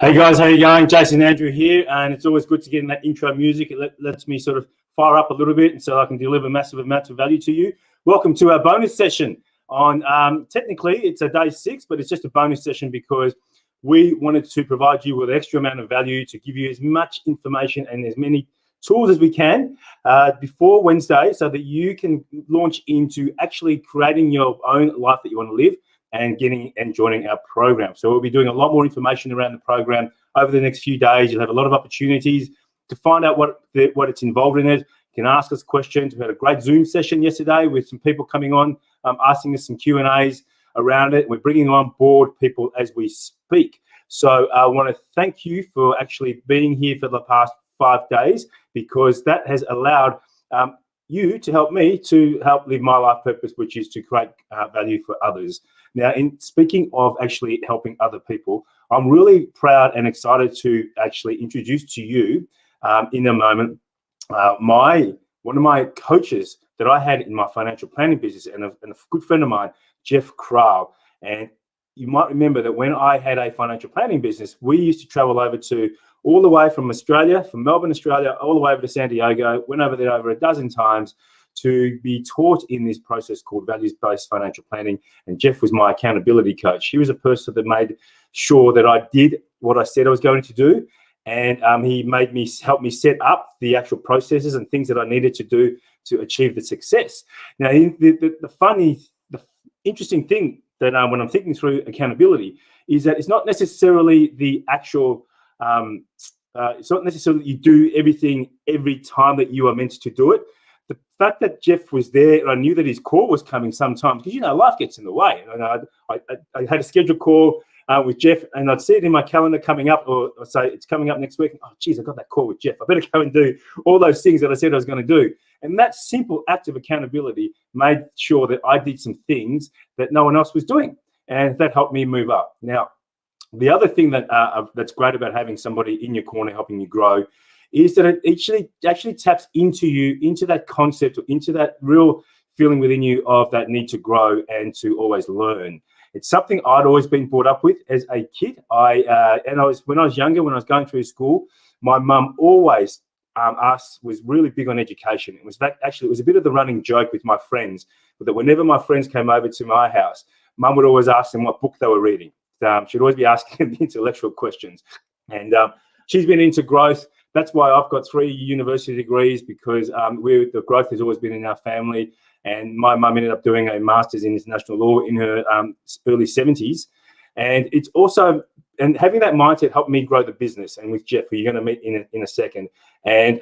Hey guys, how you going? Jason Andrew here, and it's always good to get in that intro music. It lets me sort of fire up a little bit, and so I can deliver massive amounts of value to you. Welcome to our bonus session on, technically it's a day 6, but it's just a bonus session because we wanted to provide you with an extra amount of value to give you as much information and as many tools as we can before Wednesday so that you can launch into actually creating your own life that you want to live and joining our program. So we'll be doing a lot more information around the program over the next few days. You'll have a lot of opportunities to find out what it's involved in it. You can ask us questions. We had a great Zoom session yesterday with some people coming on, asking us some Q&As around it. We're bringing on board people as we speak. So I want to thank you for actually being here for the past 5 days, because that has allowed you to help me to help live my life purpose, which is to create value for others. Now, in speaking of actually helping other people, I'm really proud and excited to actually introduce to you in a moment one of my coaches that I had in my financial planning business, and a good friend of mine, Jeff Krahl. And you might remember that when I had a financial planning business, we used to travel over to all the way from Australia, from Melbourne, Australia, all the way over to San Diego, went over there over a dozen times to be taught in this process called values-based financial planning. And Jeff was my accountability coach. He was a person that made sure that I did what I said I was going to do. And he helped me set up the actual processes and things that I needed to do to achieve the success. Now, the interesting thing that when I'm thinking through accountability is that it's not necessarily the actual, it's not necessarily that you do everything every time that you are meant to do it. The fact that Jeff was there, and I knew that his call was coming sometimes, because, life gets in the way. And I had a scheduled call with Jeff, and I'd see it in my calendar coming up, or I'd say it's coming up next week. And, oh, geez, I got that call with Jeff. I better go and do all those things that I said I was going to do. And that simple act of accountability made sure that I did some things that no one else was doing. And that helped me move up. Now, the other thing that's great about having somebody in your corner helping you grow is that it actually taps into you, into that concept, or into that real feeling within you of that need to grow and to always learn. It's something I'd always been brought up with as a kid. When I was younger, when I was going through school, my mum always was really big on education. It was a bit of the running joke with my friends, that whenever my friends came over to my house, Mum would always ask them what book they were reading. She'd always be asking them intellectual questions. And she's been into growth. That's why I've got 3 university degrees, because the growth has always been in our family. And my mum ended up doing a master's in international law in her early 70s. And it's also, and having that mindset helped me grow the business. And with Jeff, who you're going to meet in a second. And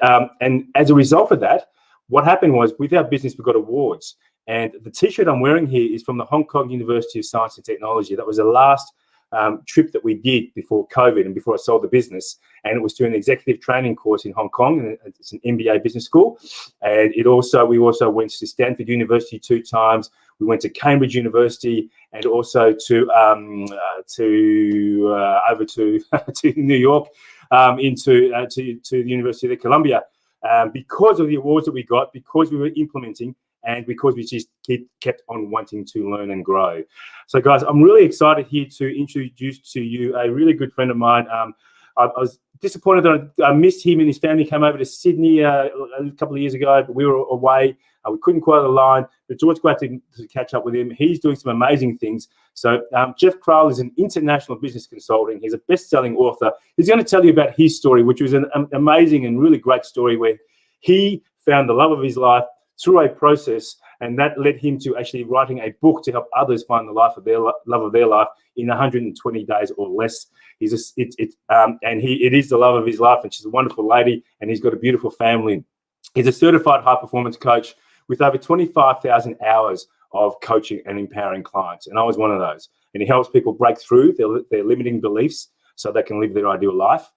as a result of that, what happened was, with our business, we got awards. And the T-shirt I'm wearing here is from the Hong Kong University of Science and Technology. That was the last trip that we did before COVID and before I sold the business. And it was to an executive training course in Hong Kong. And it's an MBA business school. And we also went to Stanford University 2 times. We went to Cambridge University, and also over to New York, to the University of Columbia, because of the awards that we got, because we were implementing, and because we just kept on wanting to learn and grow. So, guys, I'm really excited here to introduce to you a really good friend of mine. I was disappointed that I missed him and his family. Came over to Sydney a couple of years ago, but we were away. We couldn't quite align. But it's always great to catch up with him. He's doing some amazing things. So Jeff Krahl is an international business consultant. He's a best-selling author. He's going to tell you about his story, which was an amazing and really great story where he found the love of his life through a process, and that led him to actually writing a book to help others find the love of their life in 120 days or less. It is the love of his life, and she's a wonderful lady, and he's got a beautiful family. He's a certified high performance coach with over 25,000 hours of coaching and empowering clients, and I was one of those. And he helps people break through their limiting beliefs so they can live their ideal life.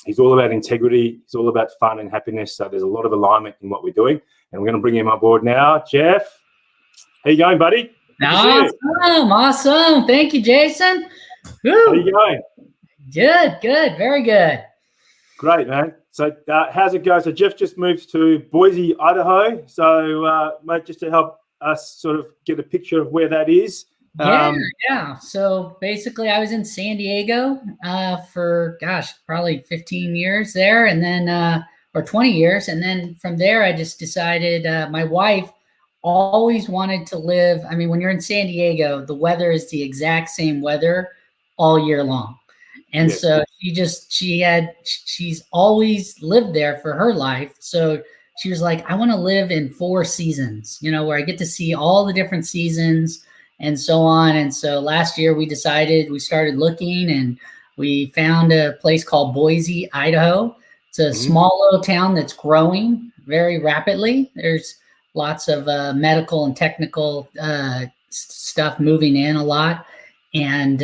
He's all about integrity. He's all about fun and happiness. So there's a lot of alignment in what we're doing. And we're going to bring him on board now. Jeff, how you going, buddy? Awesome. Thank you, Jason. Woo. How you going? Good. Very good. Great, man. So how's it going? So Jeff just moved to Boise, Idaho. So, mate, just to help us sort of get a picture of where that is, Yeah, Um, yeah. So basically, I was in San Diego for probably 15 years there, and then or 20 years, and then from there, I just decided. My wife always wanted to live. I mean, when you're in San Diego, the weather is the exact same weather all year long, and yes. so she's always lived there for her life. So she was like, I want to live in four seasons, where I get to see all the different seasons and so on. And so last year we started looking, and we found a place called Boise, Idaho. It's a Hmm. small little town that's growing very rapidly. There's lots of medical and technical stuff moving in a lot. And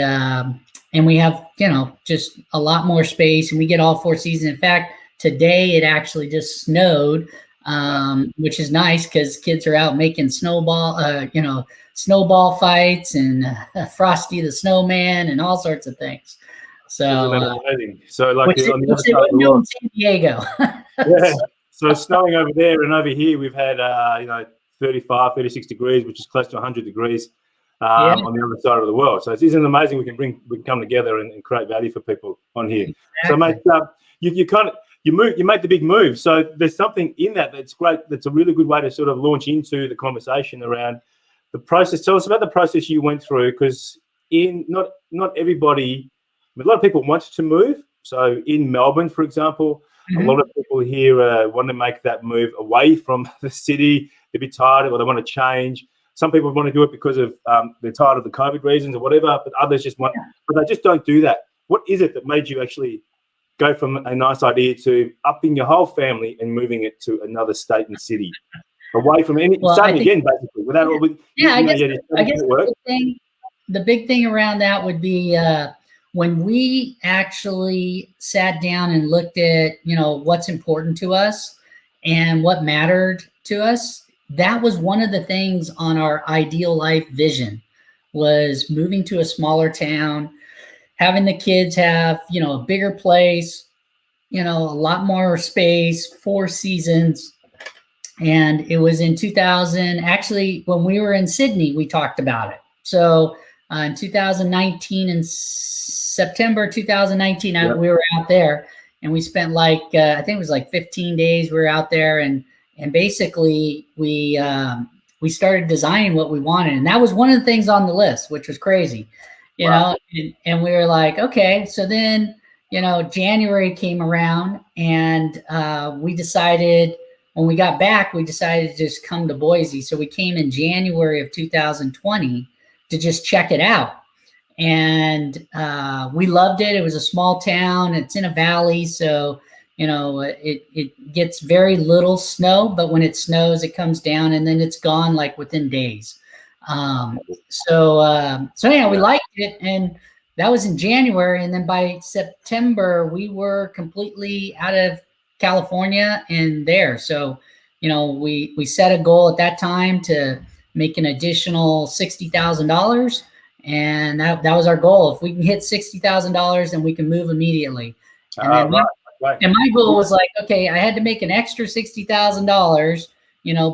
we have, just a lot more space, and we get all four seasons. In fact, today it actually just snowed, which is nice because kids are out making snowball fights and Frosty the Snowman and all sorts of things. So, Isn't that amazing? So, like which on the other they side of the wouldn't do in world, San Diego. yeah. So it's snowing over there, and over here we've had 35, 36 degrees, which is close to 100 degrees Yeah, on the other side of the world. So isn't amazing? We can come together and create value for people on here. So, mate, you make the big move. So there's something in that's great. That's a really good way to sort of launch into the conversation around the process. Tell us about the process you went through, because not everybody, a lot of people want to move. So in Melbourne, for example, a lot of people here want to make that move away from the city. They're a bit tired, or they want to change. Some people want to do it because of they're tired of the COVID reasons or whatever, but others but they just don't do that. What is it that made you actually go from a nice idea to upping your whole family and moving it to another state and city, away from starting again, basically, without all with I guess work. the big thing around that would be when we actually sat down and looked at, what's important to us and what mattered to us. That was one of the things on our ideal life vision, was moving to a smaller town, having the kids have, a bigger place, a lot more space, four seasons. And it was in 2000, actually, when we were in Sydney, we talked about it. So in 2019, in September 2019, we were out there, and we spent I think it was like 15 days. We were out there, and basically we started designing what we wanted, and that was one of the things on the list, which was crazy, you know. And we were like, okay. So then, January came around, and we decided. When we got back, we decided to just come to Boise. So we came in January of 2020 to just check it out. And we loved it. It was a small town. It's in a valley. So, it gets very little snow, but when it snows, it comes down, and then it's gone like within days. We liked it. And that was in January. And then by September, we were completely out of California and there. So, we set a goal at that time to make an additional $60,000. And that was our goal. If we can hit $60,000, then we can move immediately. And then my goal was like, okay, I had to make an extra $60,000,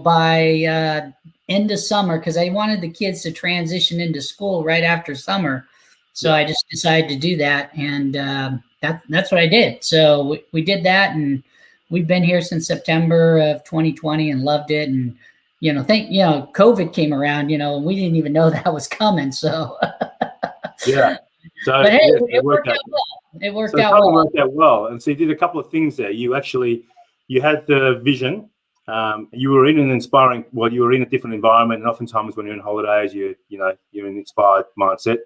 by end of summer, because I wanted the kids to transition into school right after summer. So I just decided to do that, and that's what I did. So we did that, and we've been here since September of 2020 and loved it. And COVID came around, and we didn't even know that was coming. So So, but hey, it worked out well. It worked out well. And so you did a couple of things there. You had the vision. You were in an inspiring. Well, you were in a different environment, and oftentimes when you're on holidays, you're in an inspired mindset.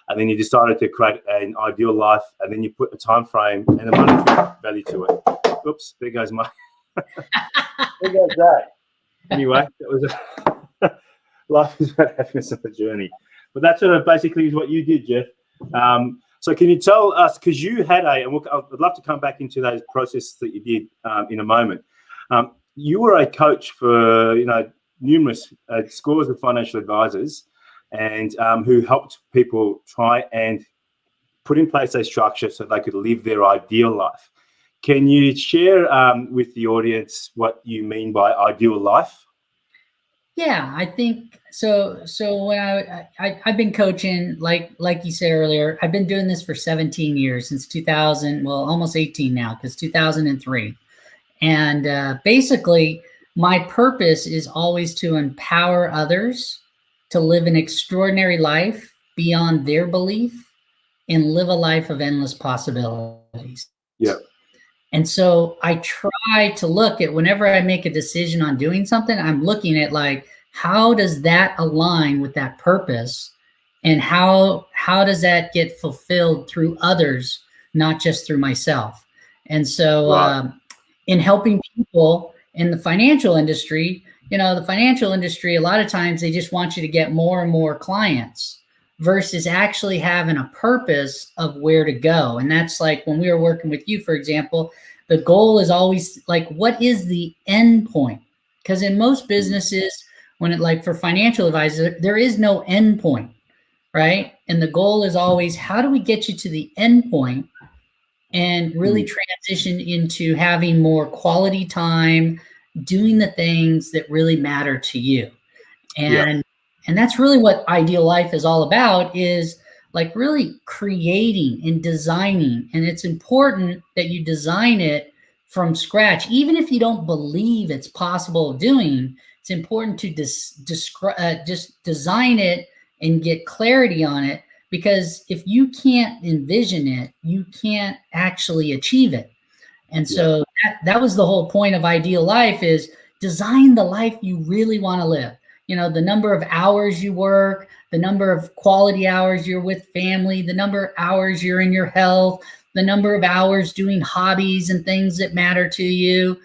And then you decided to create an ideal life, and then you put a time frame and a monetary value to it. Oops, there goes my. There goes that. Anyway, that was life is about happiness on the journey. But that sort of basically is what you did, Jeff. So can you tell us, because you had I'd love to come back into those processes that you did in a moment. You were a coach for numerous scores of financial advisors, and who helped people try and put in place a structure so they could live their ideal life. Can you share with the audience what you mean by ideal life? Yeah, I think so. So when I've been coaching, like you said earlier, I've been doing this for 17 years, since 2000. Well, almost 18 now, because 2003. And basically, my purpose is always to empower others to live an extraordinary life beyond their belief and live a life of endless possibilities. Yeah. And so I try to look at, whenever I make a decision on doing something, I'm looking at, like, how does that align with that purpose, and how does that get fulfilled through others, not just through myself. And so Right. in helping people in the financial industry, the financial industry, a lot of times they just want you to get more and more clients versus actually having a purpose of where to go. And that's like when we were working with you, for example, the goal is always like, what is the end point? Because in most businesses, when it, like for financial advisors, there is no end point, right? And the goal is always, how do we get you to the end point and really transition into having more quality time, doing the things that really matter to you. Yeah. And that's really what ideal life is all about, is like really creating and designing. And it's important that you design it from scratch. Even if you don't believe it's possible of doing, it's important to just design it and get clarity on it, because if you can't envision it, you can't actually achieve it. And so that was the whole point of ideal life, is design the life you really want to live. The number of hours you work, the number of quality hours you're with family, the number of hours you're in your health, the number of hours doing hobbies and things that matter to you,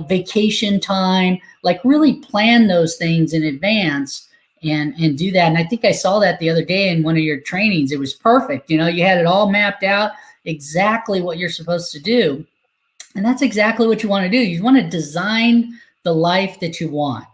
vacation time, like really plan those things in advance and do that. And I think I saw that the other day in one of your trainings. It was perfect. You had it all mapped out, exactly what you're supposed to do. And that's exactly what you want to do. You want to design the life that you want,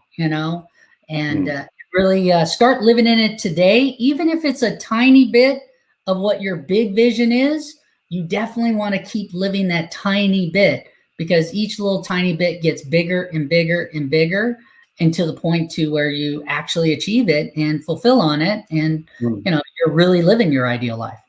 and really start living in it today. Even if it's a tiny bit of what your big vision is, you definitely want to keep living that tiny bit, because each little tiny bit gets bigger and bigger and bigger, and to the point to where you actually achieve it and fulfill on it. And, you're really living your ideal life.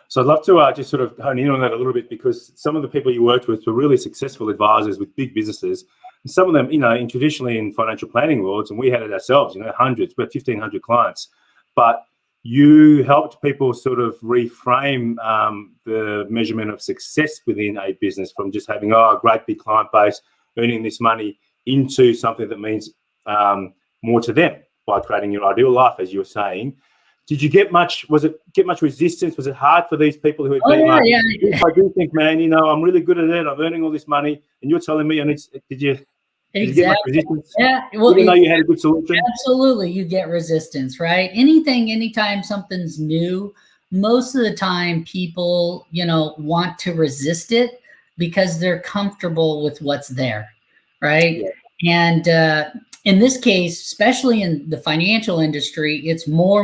So I'd love to just sort of hone in on that a little bit, because some of the people you worked with were really successful advisors with big businesses. And some of them, traditionally in financial planning worlds, and we had it ourselves, hundreds, but 1,500 clients. But you helped people sort of reframe the measurement of success within a business from just having, a great big client base, earning this money, into something that means more to them by creating your ideal life, as you were saying. Did you get much resistance? Was it hard for these people who had been like, I do think, man, I'm really good at it, I'm earning all this money, and you're telling me, did you get much resistance? Yeah. Well, even though you had a good solution? Absolutely. You get resistance, right? Anytime something's new, most of the time people, want to resist it because they're comfortable with what's there, right? Yeah. And in this case, especially in the financial industry, it's more,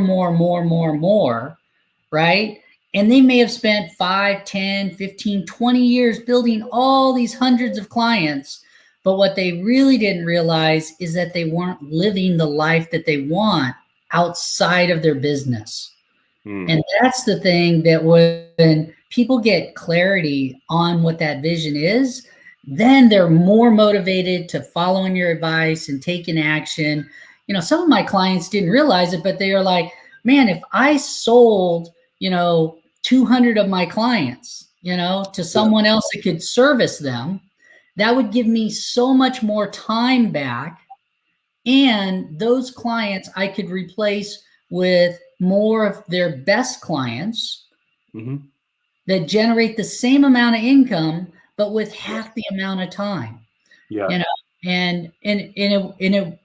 right? And they may have spent 5, 10, 15, 20 years building all these hundreds of clients. But what they really didn't realize is that they weren't living the life that they want outside of their business. And that's the thing, that when people get clarity on what that vision is, then they're more motivated to following your advice and taking action. Some of my clients didn't realize it, but they are like, man, if I sold, 200 of my clients, to someone else that could service them, that would give me so much more time back. And those clients I could replace with more of their best clients that generate the same amount of income, but with half the amount of time. Yeah. And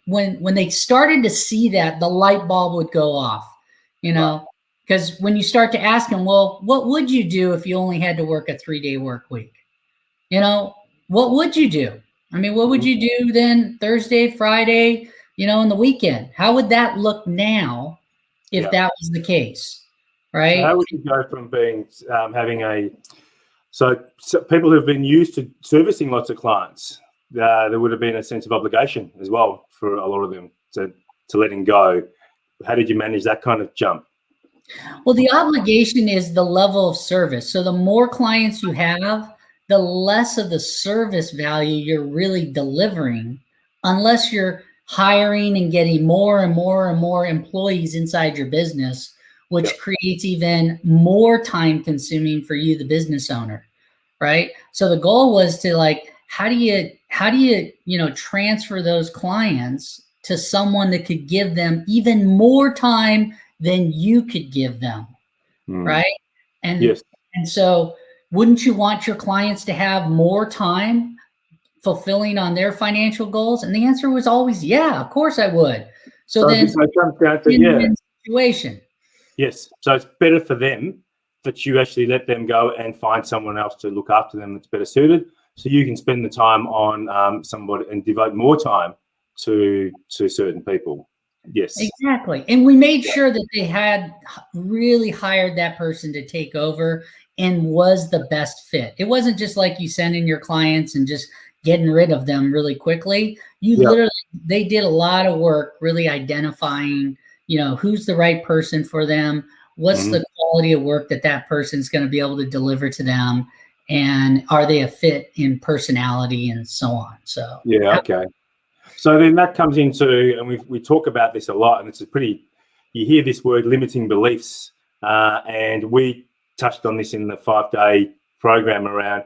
when they started to see that, the light bulb would go off, because when you start to ask them, well, what would you do if you only had to work a 3-day work week? What would you do? I mean, what would you do then Thursday, Friday, in the weekend? How would that look now if that was the case, right? So how would you go from being so people who have been used to servicing lots of clients, there would have been a sense of obligation as well for a lot of them to letting go. How did you manage that kind of jump? Well, the obligation is the level of service. So the more clients you have, the less of the service value you're really delivering, unless you're hiring and getting more and more and more employees inside your business, which Yep. creates even more time consuming for you, the business owner, right? So the goal was to like, how do you transfer those clients to someone that could give them even more time than you could give them, right? And yes. And so wouldn't you want your clients to have more time fulfilling on their financial goals? And the answer was always, yeah, of course I would. So then it comes down to, win-win situation. Yes. So it's better for them that you actually let them go and find someone else to look after them that's better suited, so you can spend the time on somebody and devote more time to certain people. Yes. Exactly. And we made sure that they had really hired that person to take over and was the best fit. It wasn't just like you send in your clients and just getting rid of them really quickly. They did a lot of work really identifying, who's the right person for them, what's the quality of work that person's going to be able to deliver to them, and are they a fit in personality and so on. So yeah, okay. So then that comes into, and we talk about this a lot, and it's you hear this word limiting beliefs, and we touched on this in the 5-day program around,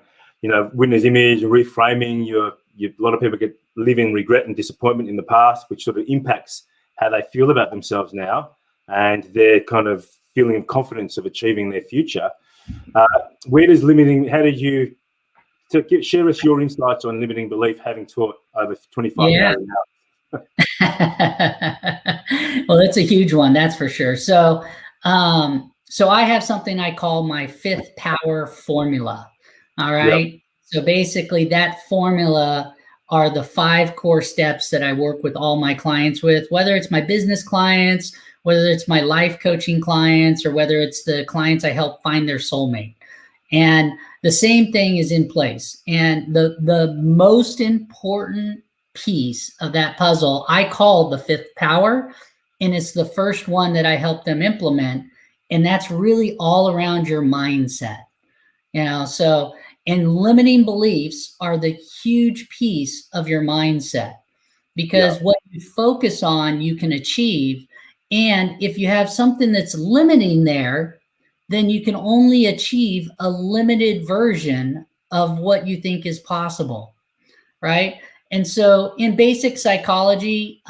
winner's image, reframing. A lot of people live in regret and disappointment in the past, which sort of impacts how they feel about themselves now and their kind of feeling of confidence of achieving their future. Where does how did you share us your insights on limiting belief, having taught over 25 years now? Well, that's a huge one, that's for sure. So I have something I call my 5th power formula. All right. Yep. So basically that formula are the 5 core steps that I work with all my clients with, whether it's my business clients, whether it's my life coaching clients, or whether it's the clients I help find their soulmate. And the same thing is in place. And the most important piece of that puzzle I call the 5th power, and it's the first one that I help them implement, and that's really all around your mindset. So and limiting beliefs are the huge piece of your mindset, because what you focus on you can achieve, and if you have something that's limiting there, then you can only achieve a limited version of what you think is possible, right? And so in basic psychology,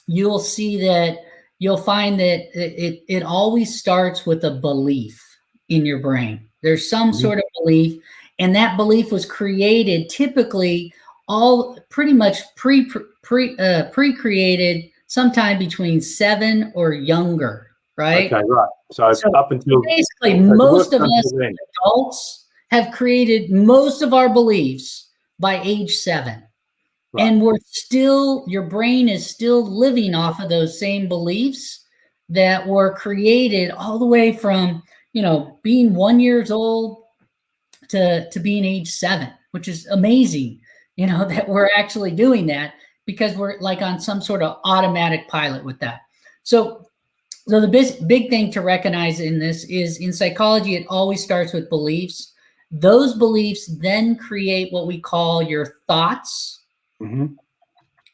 you'll find that it always starts with a belief in your brain. There's some sort of belief, and that belief was created typically all pretty much pre-created sometime between 7 or younger, right? Okay, right. So up until basically most of us adults have created most of our beliefs by age 7. Right. And your brain is still living off of those same beliefs that were created all the way from, being 1 year old to being age 7, which is amazing, that we're actually doing that, because we're like on some sort of automatic pilot with that. So the big thing to recognize in this is, in psychology, it always starts with beliefs. Those beliefs then create what we call your thoughts. And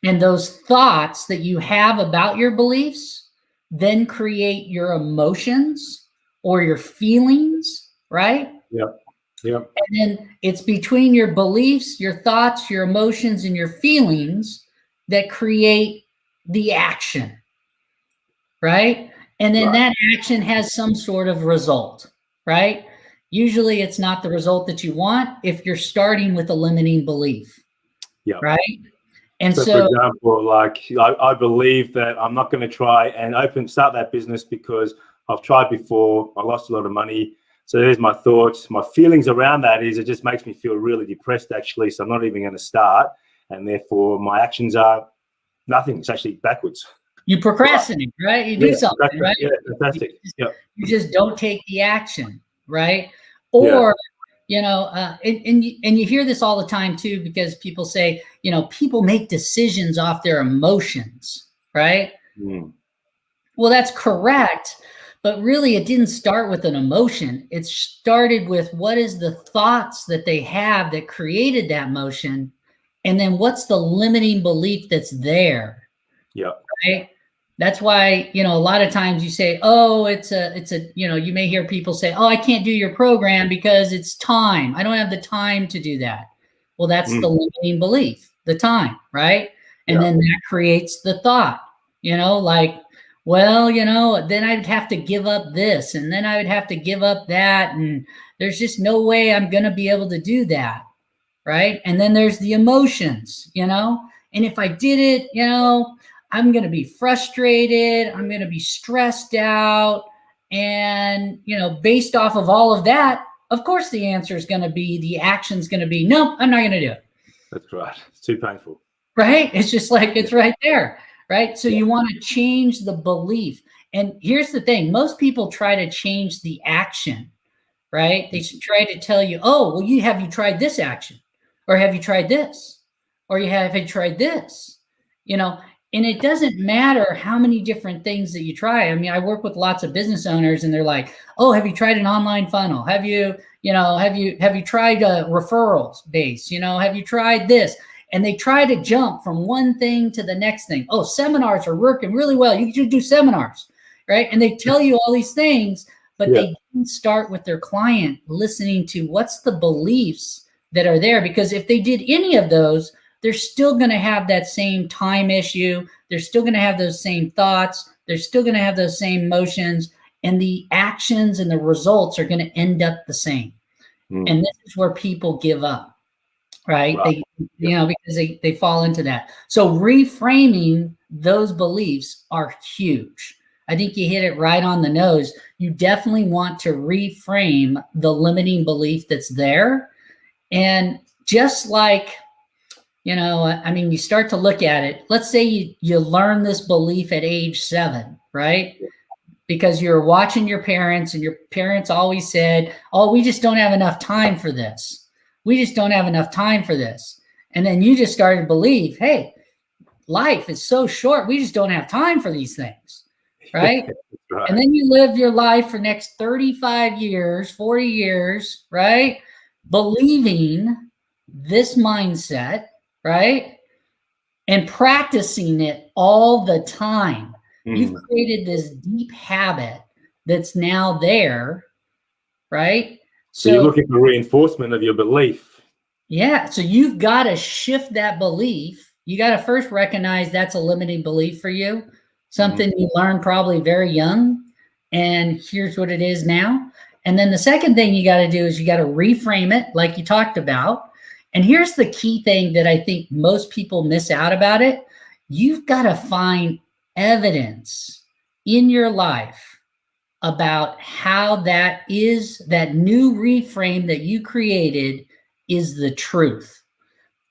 those thoughts that you have about your beliefs then create your emotions or your feelings, right? Yep. And then it's between your beliefs, your thoughts, your emotions, and your feelings that create the action, right? And then that action has some sort of result, right? Usually it's not the result that you want if you're starting with a limiting belief, right? And so for example, like I believe that I'm not going to try and start that business because I've tried before, I lost a lot of money. So there's my thoughts. My feelings around that is it just makes me feel really depressed, actually. So I'm not even going to start. And therefore my actions are nothing. It's actually backwards. You procrastinate, right? You do something, right? Yeah, fantastic. You just don't take the action, right? Or And you hear this all the time too, because people say, people make decisions off their emotions, right? Mm. Well, that's correct. But really, it didn't start with an emotion. It started with what is the thoughts that they have that created that motion. And then what's the limiting belief that's there? Yeah. Right. That's why, a lot of times you say, oh, you may hear people say, oh, I can't do your program because it's time. I don't have the time to do that. Well, that's the limiting belief, the time, right? And then that creates the thought, like, well, then I'd have to give up this, and then I would have to give up that. And there's just no way I'm going to be able to do that. Right. And then there's the emotions, and if I did it, I'm going to be frustrated. I'm going to be stressed out. And, based off of all of that, of course, the answer is going to be, the action is going to be, no, I'm not going to do it. That's right. It's too painful. Right. It's just like, it's right there. Right. So you want to change the belief. And here's the thing. Most people try to change the action. Right. They try to tell you, oh, well, have you tried this action? Or have you tried this? Or have you tried this? And it doesn't matter how many different things that you try. I mean, I work with lots of business owners, and they're like, oh, have you tried an online funnel? Have you tried a referrals base? Have you tried this? And they try to jump from one thing to the next thing. Oh, seminars are working really well. You should do seminars, right? And they tell you all these things, but they didn't start with their client listening to what's the beliefs that are there. Because if they did any of those, they're still going to have that same time issue. They're still going to have those same thoughts. They're still going to have those same emotions, and the actions and the results are going to end up the same. And this is where people give up, right? Wow. Because they fall into that. So reframing those beliefs are huge. I think you hit it right on the nose. You definitely want to reframe the limiting belief that's there. And just like, you start to look at it. Let's say you learn this belief at age 7, right? Because you're watching your parents, and your parents always said, oh, we just don't have enough time for this. We just don't have enough time for this. And then you just started to believe, hey, life is so short. We just don't have time for these things, right? Right. And then you live your life for next 35 years, 40 years, right? Believing this mindset, right? And practicing it all the time. You've created this deep habit that's now there, right? So you're looking for reinforcement of your belief. Yeah. So you've got to shift that belief. You got to first recognize that's a limiting belief for you, something you learned probably very young. And here's what it is now. And then the second thing you got to do is you got to reframe it, like you talked about. And here's the key thing that I think most people miss out about it. You've got to find evidence in your life about how that new reframe that you created is the truth.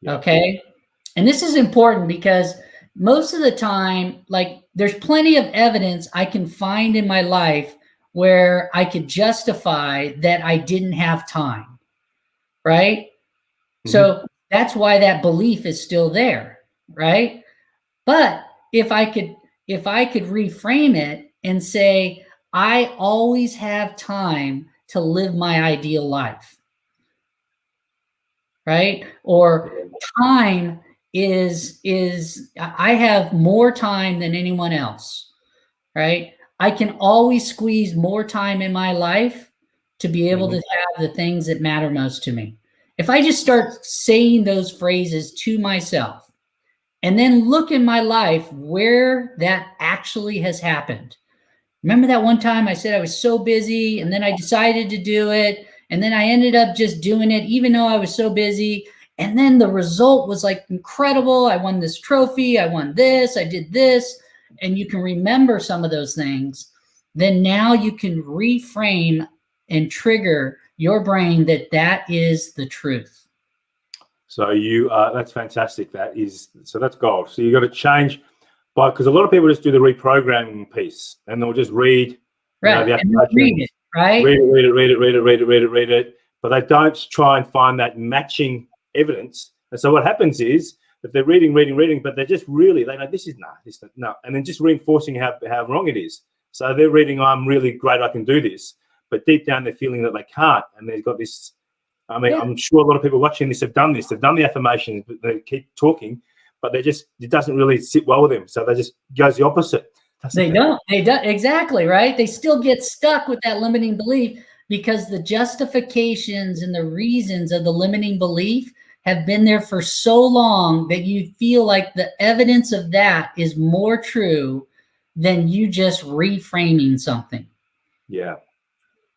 Okay. And this is important because most of the time, like, there's plenty of evidence I can find in my life where I could justify that I didn't have time. Right. So that's why that belief is still there. Right. But if I could reframe it and say, I always have time to live my ideal life, right? Or time is I have more time than anyone else, right? I can always squeeze more time in my life to be able to have the things that matter most to me. If I just start saying those phrases to myself, and then look in my life where that actually has happened. Remember that one time I said I was so busy, and then I decided to do it, and then I ended up just doing it even though I was so busy. And then the result was like incredible. I won this trophy. I won this. I did this. And you can remember some of those things. Then now you can reframe and trigger your brain that is the truth. So that's fantastic. So that's gold. So you got to change, because a lot of people just do the reprogramming piece, and they'll just read, right? The and read it, right? Read it. but they don't try and find that matching evidence. And so what happens is that they're reading, but they're just really, they know this is no, and then just reinforcing how wrong it is. So they're reading, I'm really great, I can do this, but deep down they're feeling that they can't, and they've got this. I mean, I'm sure a lot of people watching this have done this. They've done the affirmations, but they keep talking, but it doesn't really sit well with them. So they just goes the opposite. They don't exactly, right? They still get stuck with that limiting belief because the justifications and the reasons of the limiting belief have been there for so long that you feel like the evidence of that is more true than you just reframing something. Yeah.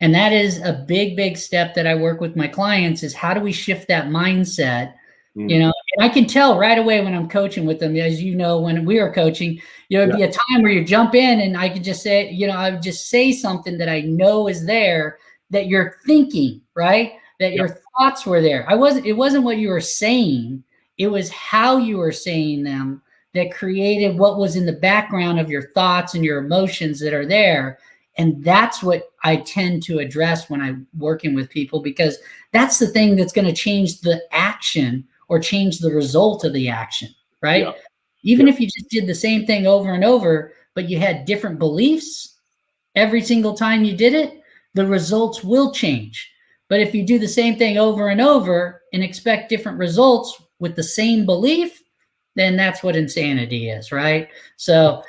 And that is a big step that I work with my clients is how do we shift that mindset? You know, and I can tell right away when I'm coaching with them, as you know, when we were coaching, it'd be a time where you jump in and I could just say, I would just say something that I know is there that you're thinking, right? That your thoughts were there. It wasn't what you were saying. It was how you were saying them that created what was in the background of your thoughts and your emotions that are there. And that's what I tend to address when I'm working with people, because that's the thing that's going to change the action or change the result of the action, right? Yeah. Even if you just did the same thing over and over, but you had different beliefs every single time you did it, the results will change. But if you do the same thing over and over and expect different results with the same belief, then that's what insanity is, right? So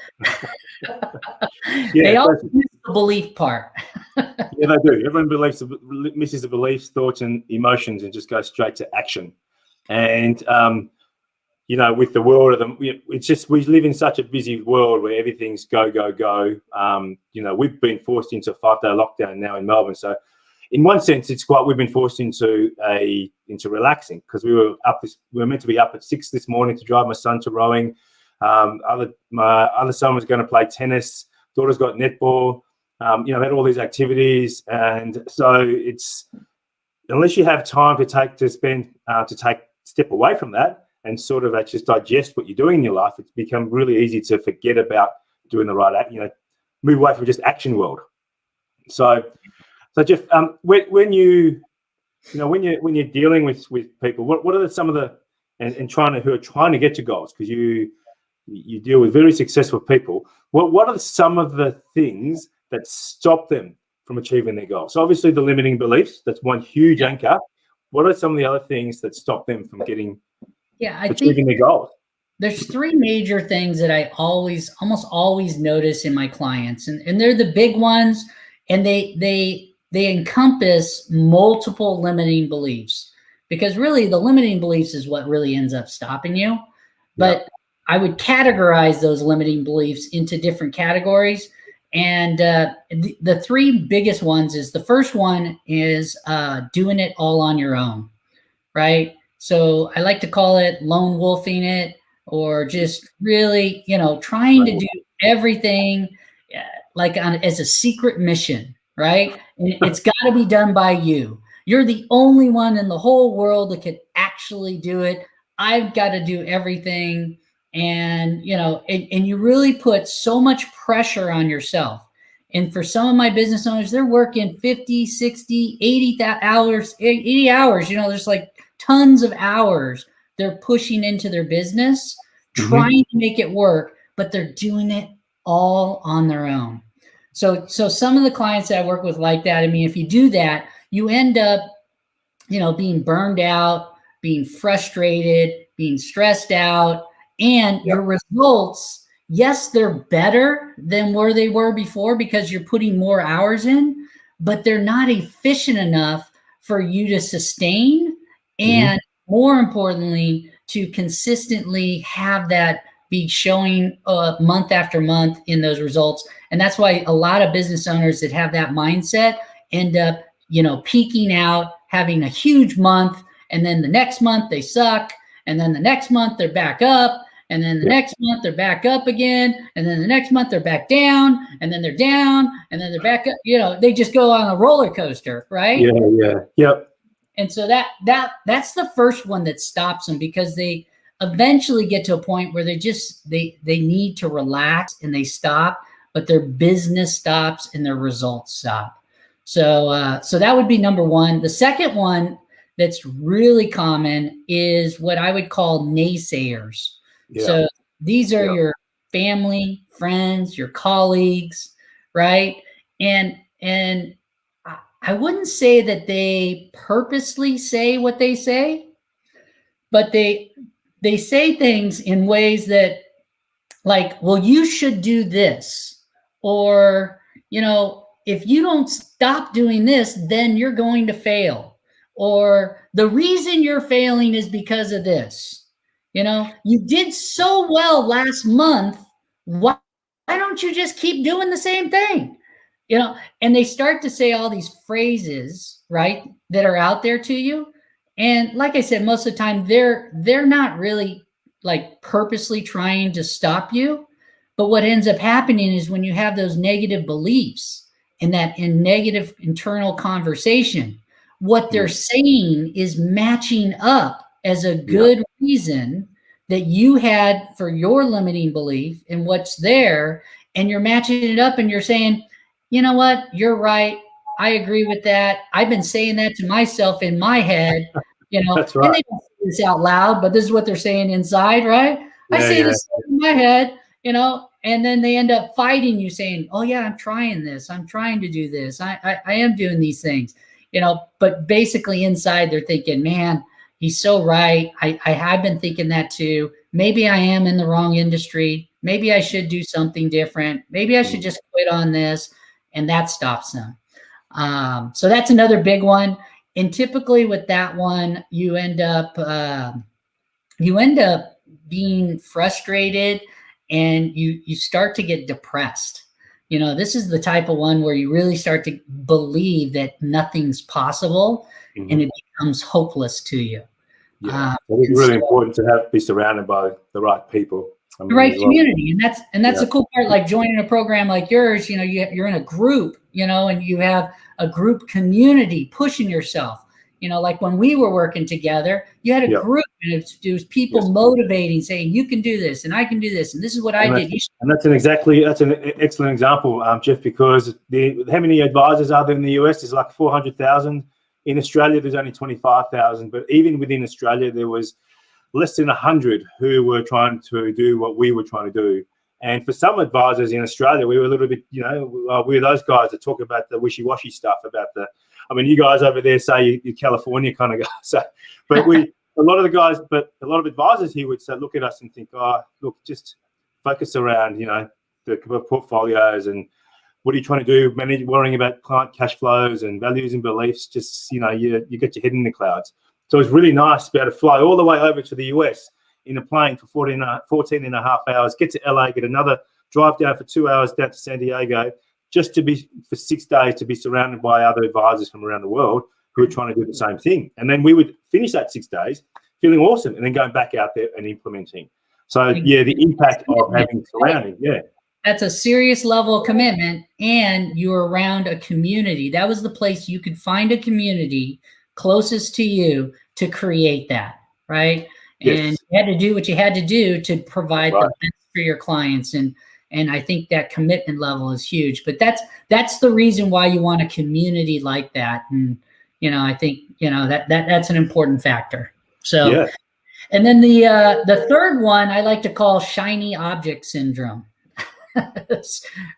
they all miss the belief part. Yeah, they do. Everyone misses the beliefs, thoughts, and emotions, and just goes straight to action. And with the world of them, it's just we live in such a busy world where everything's go. We've been forced into a 5-day lockdown now in Melbourne, so in one sense, we've been forced into relaxing because we were meant to be up at 6 this morning to drive my son to rowing. My other son was going to play tennis. Daughter's got netball. Had all these activities, and so it's unless you have time to step away from that and sort of just digest what you're doing in your life, it's become really easy to forget about doing the right act. Move away from just action world. So Jeff, when you're dealing with people, what are some of the who are trying to get to goals, because you deal with very successful people. What are some of the things that stop them from achieving their goals? So obviously the limiting beliefs, that's one huge anchor. What are some of the other things that stop them from achieving their goals? There's 3 major things that I almost always notice in my clients, and they're the big ones, and they encompass multiple limiting beliefs, because really the limiting beliefs is what really ends up stopping you. But I would categorize those limiting beliefs into different categories. And the 3 biggest ones is, the first one is doing it all on your own, right? So I like to call it lone wolfing it, or just really, trying to do everything as a secret mission, right? And it's got to be done by you. You're the only one in the whole world that could actually do it. I've got to do everything. And, and you really put so much pressure on yourself. And for some of my business owners, they're working 50, 60, 80 hours, there's like tons of hours they're pushing into their business, trying to make it work, but they're doing it all on their own. So some of the clients that I work with like that, if you do that, you end up, being burned out, being frustrated, being stressed out, and your results, yes, they're better than where they were before because you're putting more hours in, but they're not efficient enough for you to sustain, and more importantly, to consistently have that be showing month after month in those results. And that's why a lot of business owners that have that mindset end up, peaking out, having a huge month, and then the next month they suck, and then the next month they're back up, and then the next month they're back up again, and then the next month they're back down, and then they're down, and then they're back up. They just go on a roller coaster, right? Yep. And so that's the first one that stops them, because they eventually get to a point where they need to relax and they stop, but their business stops and their results stop. So that would be number one. The second one that's really common is what I would call naysayers. Yeah. So these are Yeah. your family, friends, your colleagues, right? And I wouldn't say that they purposely say what they say, but they say things in ways that, like, well, you should do this, or, if you don't stop doing this, then you're going to fail, or the reason you're failing is because of this. You did so well last month. Why don't you just keep doing the same thing? And they start to say all these phrases, right, that are out there to you. And like I said, most of the time they're not really like purposely trying to stop you. But what ends up happening is when you have those negative beliefs and that in negative internal conversation, what they're saying is matching up as a good reason that you had for your limiting belief and what's there. And you're matching it up and you're saying, you know what, you're right. I agree with that. I've been saying that to myself in my head, That's right. And they don't say this out loud, but this is what they're saying inside, right? I say this in my head, and then they end up fighting you saying, oh yeah, I'm trying this. I'm trying to do this. I am doing these things, but basically inside they're thinking, man, he's so right. I have been thinking that too. Maybe I am in the wrong industry. Maybe I should do something different. Maybe I should just quit on this. And that stops them. So that's another big one. And typically with that one, you end up being frustrated, and you start to get depressed. This is the type of one where you really start to believe that nothing's possible, and it becomes hopeless to you. Yeah, it's really important to be surrounded by the right people. The right community, and that's the cool part. Like joining a program like yours, you're in a group, and you have a group community pushing yourself. Like when we were working together, you had a group, and it was people motivating, saying you can do this, and I can do this, and this is what I did. And that's an excellent example, Jeff, because how many advisors are there in the US? There's like 400,000. In Australia, there's only 25,000. But even within Australia, there was less than 100 who were trying to do what we were trying to do. And for some advisors in Australia, we were a little bit, we were those guys that talk about the wishy-washy stuff about you guys over there say you're California kind of guys. So, but a lot of advisors here would say, look at us and think, look, just focus around, the portfolios and what are you trying to do? Worrying about client cash flows and values and beliefs. Just, you get your head in the clouds. So it's really nice to be able to fly all the way over to the US in a plane for 14 and a half hours, get to LA, get another drive down for 2 hours down to San Diego, just to be for 6 days to be surrounded by other advisors from around the world who are trying to do the same thing. And then we would finish that 6 days feeling awesome and then going back out there and implementing. So the impact of having surrounding, That's a serious level of commitment, and you're around a community. That was the place you could find a community closest to you to create that, right? Yes. And you had to do what you had to do to provide the best for your clients. And I think that commitment level is huge. But that's the reason why you want a community like that. And I think that's an important factor. So, and then the third one I like to call shiny object syndrome.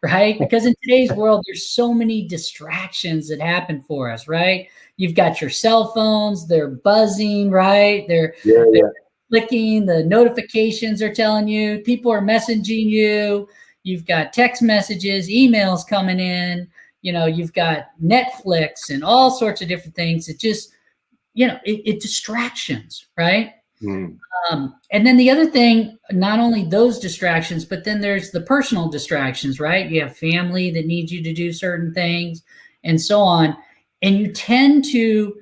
Right? Because in today's world, there's so many distractions that happen for us, right? You've got your cell phones, they're buzzing, right? They're clicking, the notifications are telling you, people are messaging you, you've got text messages, emails coming in, you've got Netflix and all sorts of different things. It just, it distractions, right? And then the other thing, not only those distractions, but then there's the personal distractions, right? You have family that needs you to do certain things and so on. And you tend to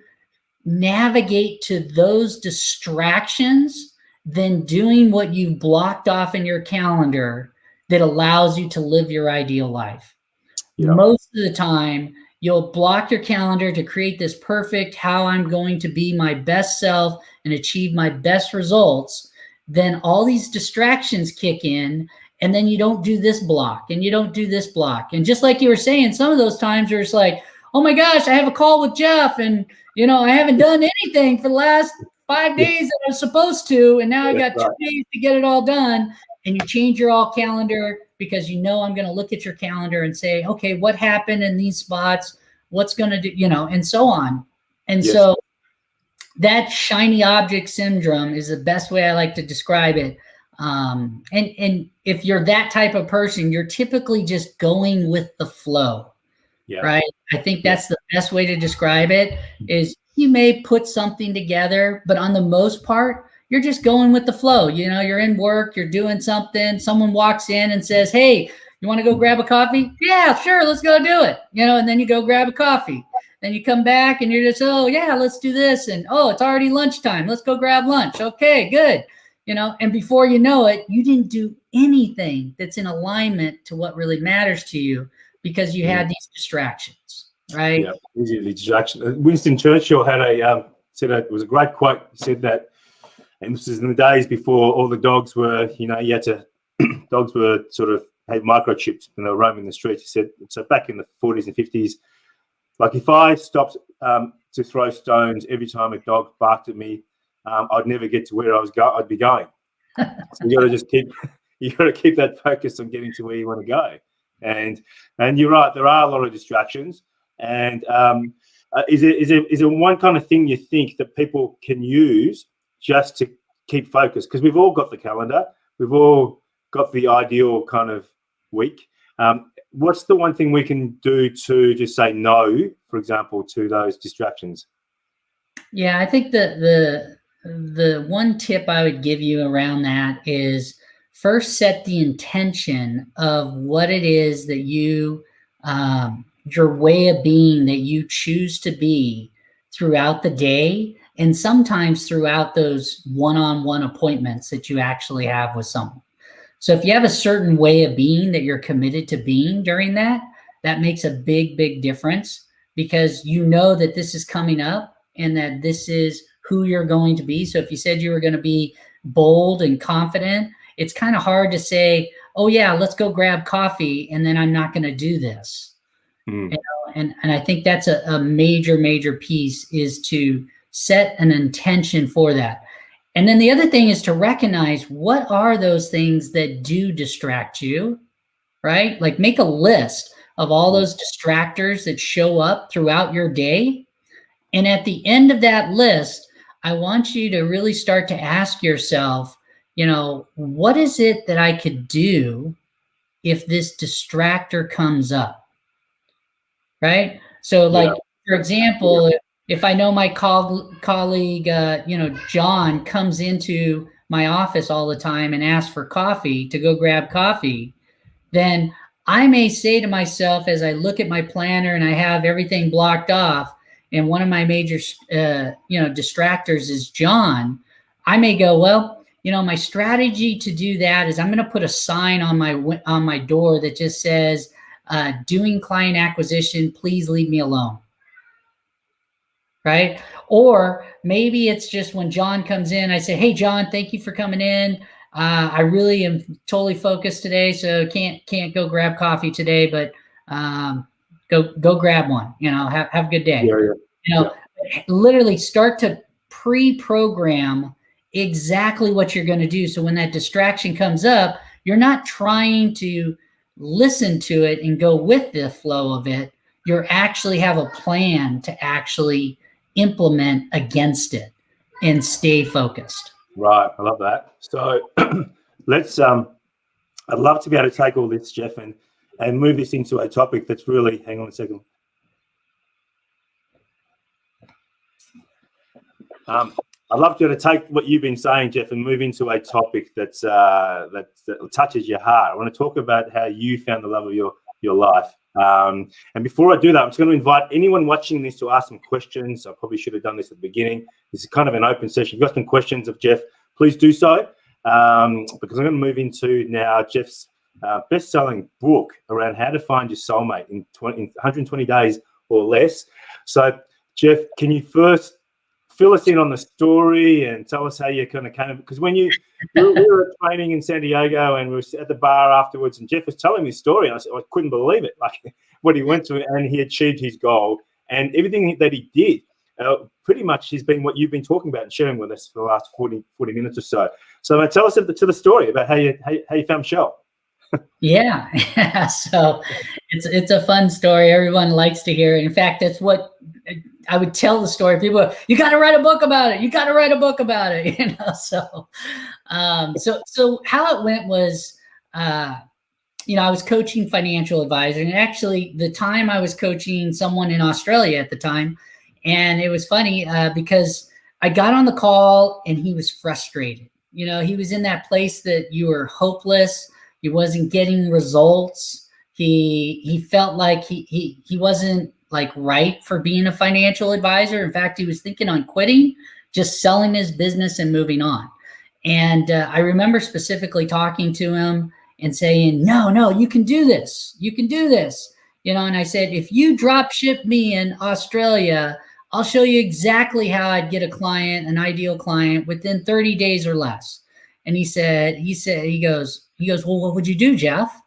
navigate to those distractions than doing what you've blocked off in your calendar that allows you to live your ideal life. Most of the time, you'll block your calendar to create this perfect, how I'm going to be my best self and achieve my best results. Then all these distractions kick in, and then you don't do this block and you don't do this block. And just like you were saying, some of those times there's like, oh my gosh, I have a call with Jeff, and I haven't done anything for the last 5 days that I was supposed to, and now I got 2 days to get it all done. And you change your all calendar because I'm going to look at your calendar and say, okay, what happened in these spots? What's going to do, and so on. And so that shiny object syndrome is the best way I like to describe it. And if you're that type of person, you're typically just going with the flow, right? I think that's the best way to describe it. Is you may put something together, but on the most part, you're just going with the flow. You're in work, you're doing something, someone walks in and says, hey, you want to go grab a coffee? Yeah, sure, let's go do it. And then you go grab a coffee. Then you come back and you're just, oh yeah, let's do this. And oh, it's already lunchtime. Let's go grab lunch. Okay, good. And before you know it, you didn't do anything that's in alignment to what really matters to you because you had these distractions, right? Yeah, easily distraction. Winston Churchill had it was a great quote. He said that, and this is in the days before all the dogs were, dogs were sort of had microchips when they were roaming the streets. He said, so back in the 40s and 50s, like if I stopped to throw stones every time a dog barked at me, I'd never get to where I'd be going. So you got to just keep that focus on getting to where you want to go. And you're right, there are a lot of distractions. And is there one kind of thing you think that people can use just to keep focused? Because we've all got the calendar, we've all got the ideal kind of week. What's the one thing we can do to just say no, for example, to those distractions? Yeah, I think the one tip I would give you around that is first set the intention of what it is that you, your way of being that you choose to be throughout the day, and sometimes throughout those one-on-one appointments that you actually have with someone. So if you have a certain way of being that you're committed to being during that makes a big, big difference because that this is coming up and that this is who you're going to be. So if you said you were going to be bold and confident, it's kind of hard to say, oh yeah, let's go grab coffee, and then I'm not going to do this. And I think that's a major, major piece is to set an intention for that. And then the other thing is to recognize what are those things that do distract you, right? Like make a list of all those distractors that show up throughout your day. And at the end of that list, I want you to really start to ask yourself, what is it that I could do if this distractor comes up, right? So like, for example, if I know my colleague, John comes into my office all the time and asks for coffee to go grab coffee, then I may say to myself as I look at my planner and I have everything blocked off, and one of my major, distractors is John, I may go, well, my strategy to do that is I'm going to put a sign on my door that just says, doing client acquisition, please leave me alone. Right? Or maybe it's just when John comes in, I say, hey, John, thank you for coming in. I really am totally focused today, so can't go grab coffee today, but go grab one, have a good day. Literally start to pre-program exactly what you're going to do. So when that distraction comes up, you're not trying to listen to it and go with the flow of it. You actually have a plan to actually implement against it and stay focused. Right. I love that. So let's, I'd love to be able to take all this, Jeff, and move this into a topic that's really, hang on a second. I'd love to take what you've been saying, Jeff, and move into a topic that touches your heart. I want to talk about how you found the love of your life. And before I do that, I'm just going to invite anyone watching this to ask some questions. I probably should have done this at the beginning. This is kind of an open session. If you've got some questions of Jeff, please do so, because I'm going to move into now Jeff's best-selling book around how to find your soulmate in 120 days or less. So, Jeff, can you first fill us in on the story and tell us how you kind of came, because when we were training in San Diego and we were at the bar afterwards, and Jeff was telling me his story, and I couldn't believe it, like what he went through, and he achieved his goal, and everything that he did pretty much has been what you've been talking about and sharing with us for the last 40 minutes or so. So tell us to the story about how you found Michelle. Yeah. So it's a fun story. Everyone likes to hear it. In fact, that's what I would tell the story. People are, you got to write a book about it. You got to write a book about it. You know, so how it went was, you know, I was coaching financial advisor, and actually the time I was coaching someone in Australia at the time. And it was funny because I got on the call and he was frustrated. You know, he was in that place that you were hopeless. He wasn't getting results. He felt like he wasn't like right for being a financial advisor. In fact, he was thinking on quitting, just selling his business and moving on. And I remember specifically talking to him and saying, no, you can do this. You can do this. You know, and I said, if you drop ship me in Australia, I'll show you exactly how I'd get a client, an ideal client, within 30 days or less. And he goes, well, what would you do, Jeff?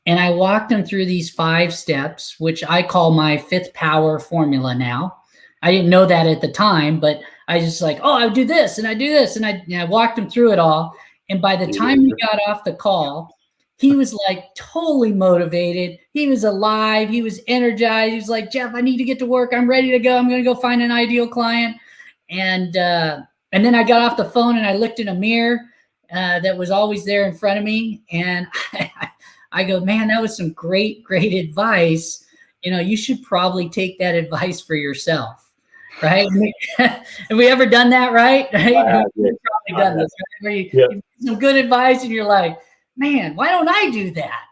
And I walked him through these 5 steps, which I call my 5th power formula now. I didn't know that at the time, but I just like, I would do this and I do this. And I walked him through it all. And by the time we got off the call, he was like totally motivated. He was alive. He was energized. He was like, Jeff, I need to get to work. I'm ready to go. I'm going to go find an ideal client. And then I got off the phone and I looked in a mirror that was always there in front of me. And I go, man, that was some great advice. You know, you should probably take that advice for yourself. Right? Have we ever done that? Right? We've probably done this. Right? Where you get some good advice and you're like, man, why don't I do that?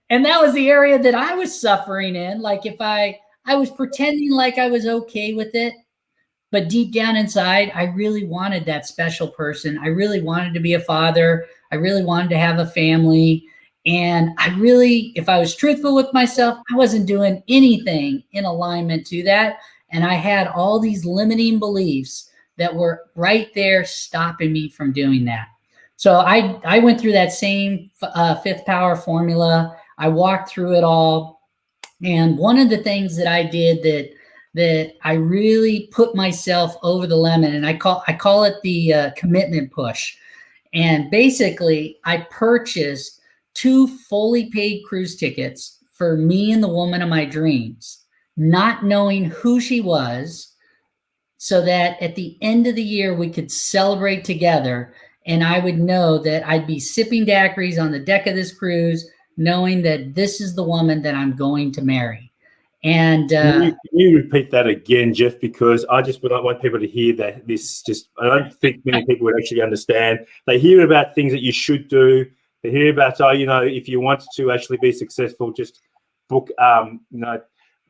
and that was the area that I was suffering in. Like if I was pretending like I was okay with it, but deep down inside, I really wanted that special person. I really wanted to be a father. I really wanted to have a family. And I really, if I was truthful with myself, I wasn't doing anything in alignment to that. And I had all these limiting beliefs that were right there stopping me from doing that. So I went through that same 5th power formula. I walked through it all. And one of the things that I did that I really put myself over the limit, and I call it the commitment push. And basically, I purchased 2 fully paid cruise tickets for me and the woman of my dreams, not knowing who she was, so that at the end of the year, we could celebrate together. And I would know that I'd be sipping daiquiris on the deck of this cruise, knowing that this is the woman that I'm going to marry. And can you repeat that again, Jeff? Because I just would want people to hear that. I don't think many people would actually understand. They hear about things that you should do. They hear about, if you want to actually be successful, just book,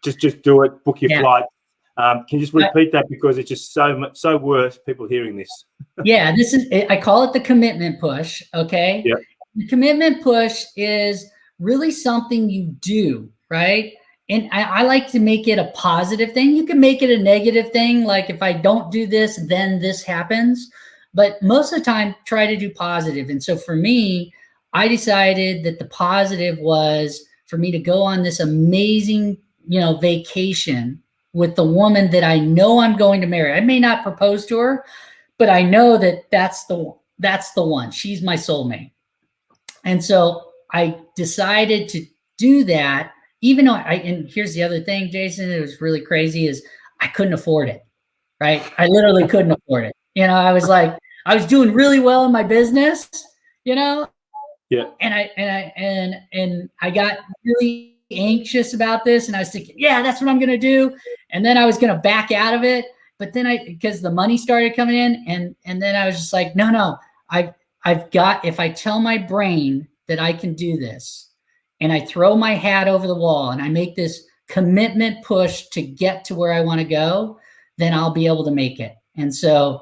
just do it, book your flight. Can you just repeat that, because it's just so worth people hearing this? Yeah, I call it the commitment push. Okay. Yeah. The commitment push is really something you do, right? And I like to make it a positive thing. You can make it a negative thing. Like if I don't do this, then this happens. But most of the time, try to do positive. And so for me, I decided that the positive was for me to go on this amazing, vacation with the woman that I know I'm going to marry. I may not propose to her, but I know that that's the one. She's my soulmate. And so I decided to do that, even though and here's the other thing, Jason, it was really crazy, is I couldn't afford it, right? I literally couldn't afford it. I was doing really well in my business, Yeah. And I got really anxious about this, and I was thinking, yeah, that's what I'm going to do. And then I was going to back out of it. But then because the money started coming in, and then I was just like, no, I've got, if I tell my brain that I can do this, and I throw my hat over the wall and I make this commitment push to get to where I want to go, then I'll be able to make it. And so,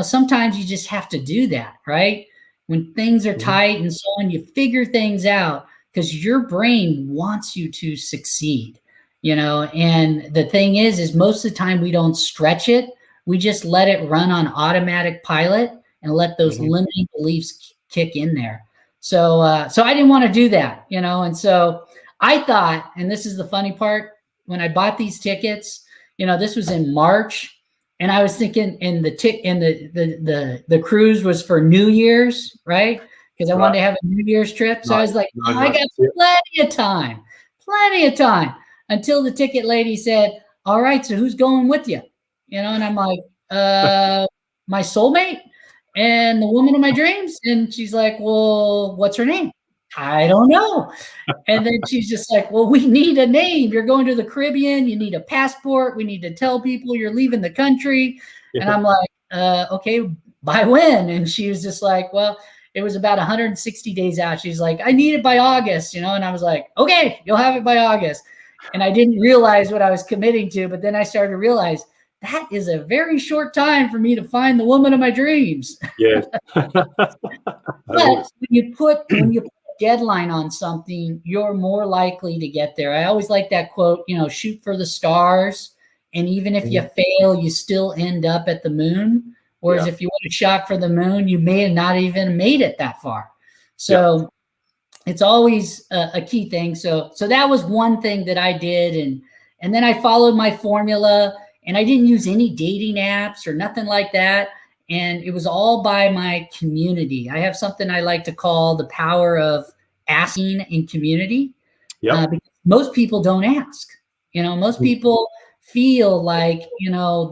sometimes you just have to do that, right? When things are tight and so on, you figure things out because your brain wants you to succeed. And the thing is most of the time we don't stretch it. We just let it run on automatic pilot and let those limiting beliefs kick in there. So I didn't want to do that, and so I thought, and this is the funny part, when I bought these tickets, this was in March, and I was thinking, the cruise was for New Year's, right? Because I wanted to have a New Year's trip. So I was like, I got plenty of time, until the ticket lady said, all right, so who's going with you? And I'm like, my soulmate and the woman of my dreams. And she's like, well, what's her name? I don't know. And then she's just like, well, we need a name. You're going to the Caribbean. You need a passport. We need to tell people you're leaving the country. Yeah. And I'm like, okay, by when? And she was just like, well, it was about 160 days out. She's like, I need it by August, and I was like, okay, you'll have it by August. And I didn't realize what I was committing to, but then I started to realize that is a very short time for me to find the woman of my dreams. Yes. But when you put a deadline on something, you're more likely to get there. I always like that quote, shoot for the stars. And even if you fail, you still end up at the moon. Whereas if you would have shot for the moon, you may have not even made it that far. So it's always a key thing. So that was one thing that I did. And then I followed my formula, and I didn't use any dating apps or nothing like that. And it was all by my community. I have something I like to call the power of asking in community. Because most people don't ask. Most people feel like,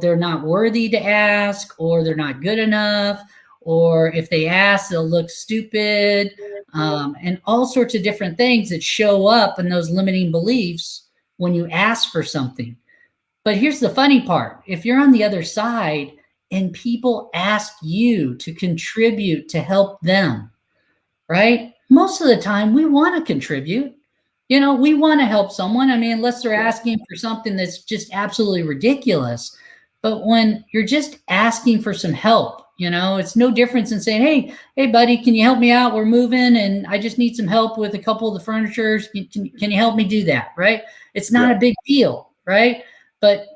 they're not worthy to ask, or they're not good enough, or if they ask, they'll look stupid, and all sorts of different things that show up in those limiting beliefs when you ask for something. But here's the funny part. If you're on the other side and people ask you to contribute to help them, right? Most of the time we want to contribute. We want to help someone. I mean, unless they're asking for something that's just absolutely ridiculous. But when you're just asking for some help, it's no difference in saying, hey, buddy, can you help me out? We're moving and I just need some help with a couple of the furniture. Can you help me do that? Right? It's not a big deal, right? But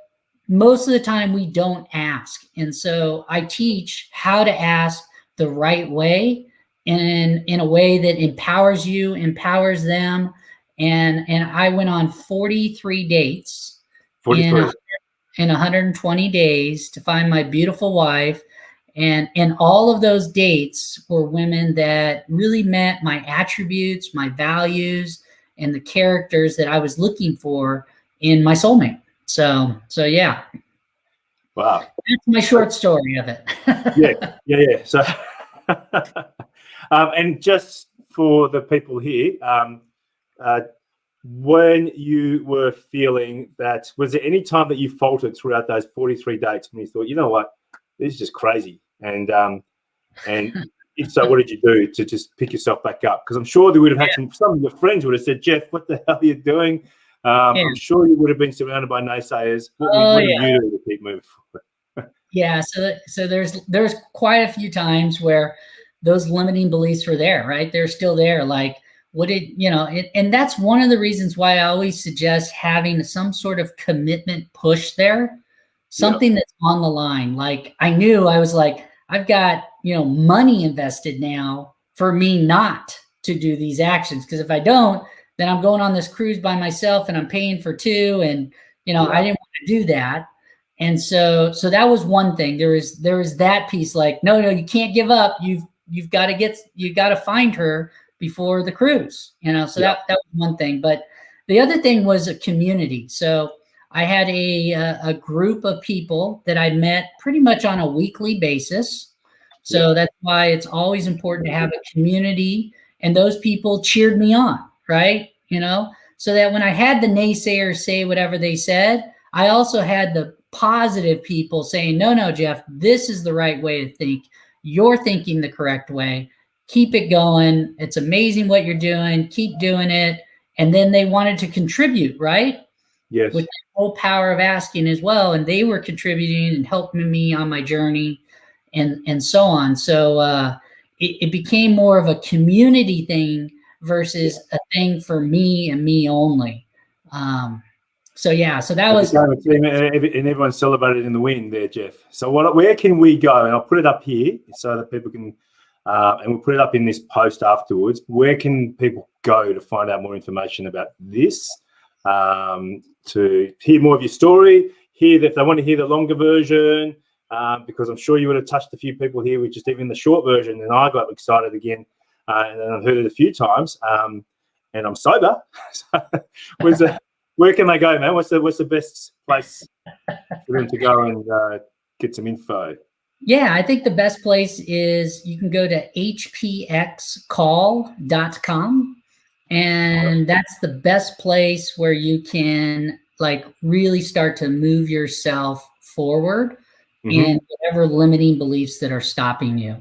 most of the time we don't ask. And so I teach how to ask the right way, and in a way that empowers you, empowers them. And I went on 43 dates in 120 days to find my beautiful wife. And all of those dates were women that really met my attributes, my values, and the characters that I was looking for in my soulmate. So yeah. Wow. That's my short story of it. Yeah. So, and just for the people here, when you were feeling that, was there any time that you faltered throughout those 43 dates when you thought, you know what, this is just crazy? And if so, what did you do to just pick yourself back up? Because I'm sure they would have had some of your friends would have said, Jeff, what the hell are you doing? I'm sure you would have been surrounded by naysayers. What did you do to keep moving forward? Yeah, so there's quite a few times where those limiting beliefs were there, right? They're still there. Like, and that's one of the reasons why I always suggest having some sort of commitment push there, something that's on the line. Like, I was like, I've got, money invested now for me not to do these actions. Because if I don't, then I'm going on this cruise by myself and I'm paying for two. And, I didn't want to do that. And so that was one thing. There is that piece, like, no, you can't give up. You've got to find her before the cruise, so that was one thing. But the other thing was a community. So I had a group of people that I met pretty much on a weekly basis. So that's why it's always important to have a community, and those people cheered me on, right? So that when I had the naysayers say whatever they said, I also had the positive people saying, no, Jeff, this is the right way to think. You're thinking the correct way. Keep it going. It's amazing what you're doing. Keep doing it. And then they wanted to contribute, right? Yes. With the whole power of asking as well. And they were contributing and helping me on my journey and so on. So it became more of a community thing versus a thing for me and me only. So yeah, so that was, and everyone celebrated in the win there, Jeff. So where can we go? And I'll put it up here so that people can, and we'll put it up in this post afterwards. Where can people go to find out more information about this, to hear more of your story, if they want to hear the longer version, because I'm sure you would have touched a few people here with just even the short version, and I got excited again, and I've heard it a few times, and I'm sober. So where can they go, man? What's the best place for them to go and get some info? Yeah, I think the best place is you can go to hpxcall.com, and that's the best place where you can really start to move yourself forward in whatever limiting beliefs that are stopping you.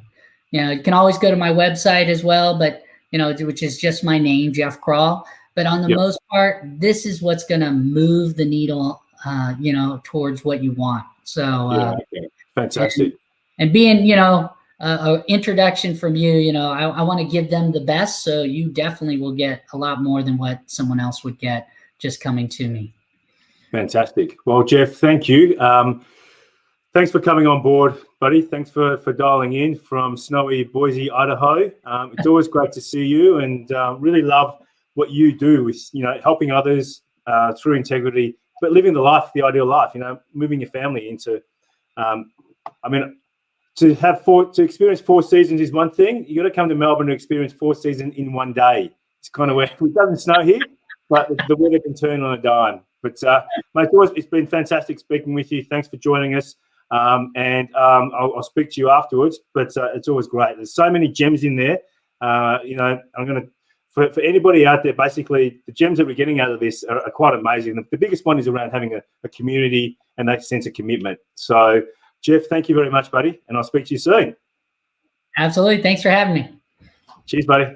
You can always go to my website as well, but which is just my name, Jeff Krahl. But on the most part, this is what's going to move the needle, towards what you want. So fantastic. And being, an introduction from you, I want to give them the best. So you definitely will get a lot more than what someone else would get just coming to me. Fantastic. Well, Jeff, thank you. Thanks for coming on board, buddy. Thanks for dialing in from snowy Boise, Idaho. It's always great to see you, and really love what you do with, helping others through integrity, but living the ideal life, moving your family into, to experience 4 seasons is one thing. You got to come to Melbourne to experience 4 seasons in one day. It's kind of where it doesn't snow here, but the weather can turn on a dime. But mate, it's been fantastic speaking with you. Thanks for joining us. And I'll speak to you afterwards, but it's always great. There's so many gems in there. I'm going to, for anybody out there, basically the gems that we're getting out of this are quite amazing. The biggest one is around having a community and that sense of commitment. So Jeff, thank you very much, buddy. And I'll speak to you soon. Absolutely. Thanks for having me. Cheers, buddy.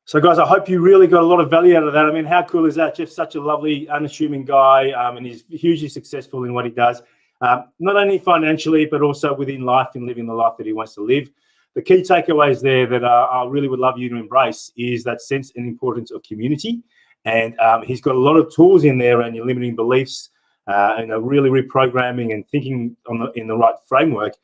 So guys, I hope you really got a lot of value out of that. I mean, how cool is that? Jeff's such a lovely, unassuming guy, and he's hugely successful in what he does, not only financially, but also within life and living the life that he wants to live. The key takeaways there that I really would love you to embrace is that sense and importance of community. And he's got a lot of tools in there around your limiting beliefs, and really reprogramming and thinking in the right framework.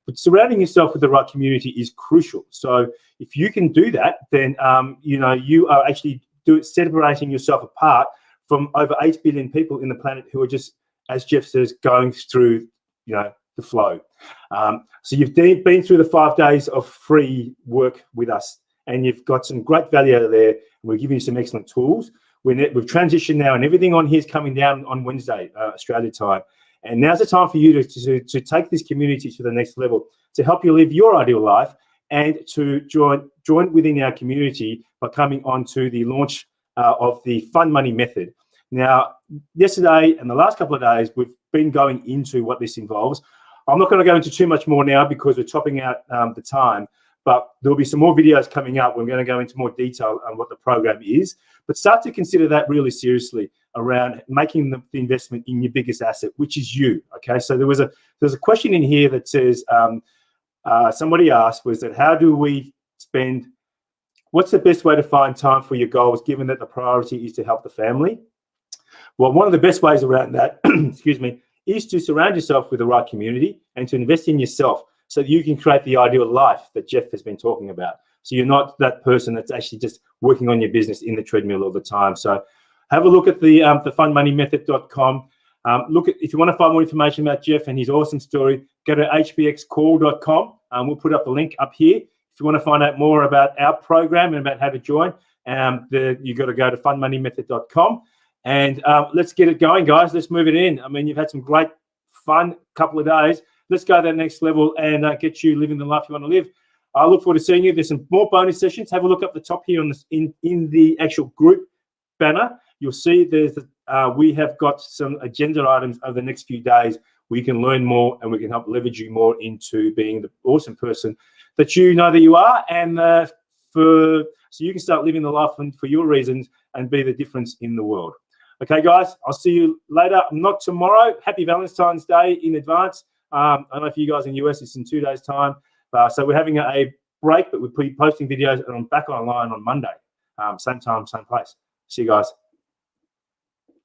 But surrounding yourself with the right community is crucial. So if you can do that, then you are actually separating yourself apart from over 8 billion people in the planet who are just, as Jeff says, going through the flow. So you've been through the 5 days of free work with us, and you've got some great value out of there. We're giving you some excellent tools. We've transitioned now, and everything on here is coming down on Wednesday, Australia time. And now's the time for you to take this community to the next level, to help you live your ideal life, and to join within our community by coming on to the launch of the Fund Money Method. Now, yesterday and the last couple of days, we've been going into what this involves. I'm not going to go into too much more now because we're chopping out the time, but there'll be some more videos coming up. We're going to go into more detail on what the program is, but start to consider that really seriously around making the investment in your biggest asset, which is you. Okay, so there's a question in here that says, somebody asked, was that how do we spend? What's the best way to find time for your goals, given that the priority is to help the family? Well, one of the best ways around that, excuse me, is to surround yourself with the right community and to invest in yourself so that you can create the ideal life that Jeff has been talking about. So you're not that person that's actually just working on your business in the treadmill all the time. So have a look at the fundmoneymethod.com. If you want to find more information about Jeff and his awesome story, go to hpxcall.com. We'll put up the link up here. If you want to find out more about our program and about how to join, you've got to go to fundmoneymethod.com. And let's get it going, guys. Let's move it in. I mean, you've had some great fun couple of days. Let's go to that next level and get you living the life you want to live. I look forward to seeing you. There's some more bonus sessions. Have a look up the top here on this in the actual group banner. You'll see we have got some agenda items over the next few days where you can learn more and we can help leverage you more into being the awesome person that you know that you are, and so you can start living the life for your reasons and be the difference in the world. Okay, guys, I'll see you later. Not tomorrow. Happy Valentine's Day in advance. I don't know if you guys in the US, it's in 2 days' time. So we're having a break, but we're posting videos and I'm back online on Monday. Same time, same place. See you guys.